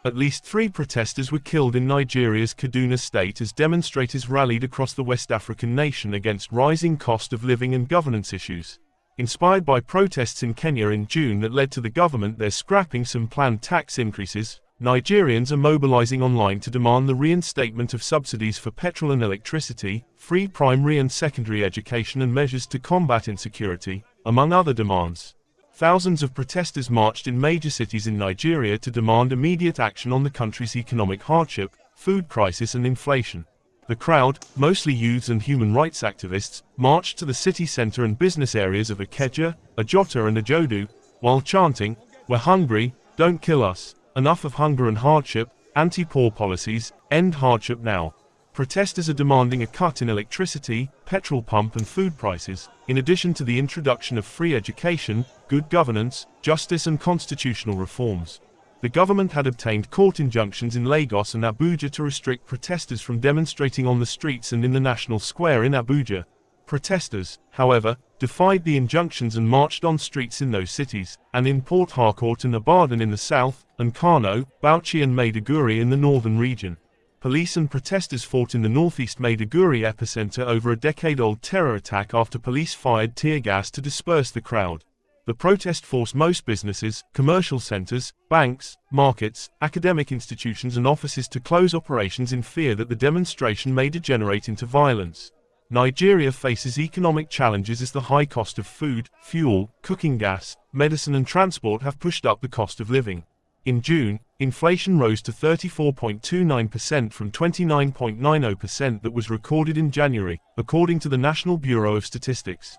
At least 3 protesters were killed in Nigeria's Kaduna state as demonstrators rallied across the West African nation against rising cost of living and governance issues. Inspired by protests in Kenya in June that led to the government there scrapping some planned tax increases, Nigerians are mobilizing online to demand the reinstatement of subsidies for petrol and electricity, free primary and secondary education and measures to combat insecurity, among other demands. Thousands of protesters marched in major cities in Nigeria to demand immediate action on the country's economic hardship, food crisis and inflation. The crowd, mostly youths and human rights activists, marched to the city center and business areas of Ikeja, Ajota and Ajodu, while chanting, "We're hungry, don't kill us, enough of hunger and hardship, anti-poor policies, end hardship now." Protesters are demanding a cut in electricity, petrol pump and food prices, in addition to the introduction of free education, good governance, justice and constitutional reforms. The government had obtained court injunctions in Lagos and Abuja to restrict protesters from demonstrating on the streets and in the National Square in Abuja. Protesters, however, defied the injunctions and marched on streets in those cities, and in Port Harcourt and Ibadan in the south, and Kano, Bauchi and Maiduguri in the northern region. Police and protesters fought in the northeast Maiduguri epicenter over a decade-old terror attack after police fired tear gas to disperse the crowd. The protest forced most businesses, commercial centers, banks, markets, academic institutions and offices to close operations in fear that the demonstration may degenerate into violence. Nigeria faces economic challenges as the high cost of food, fuel, cooking gas, medicine and transport have pushed up the cost of living. In June, inflation rose to 34.29% from 29.90% that was recorded in January, according to the National Bureau of Statistics.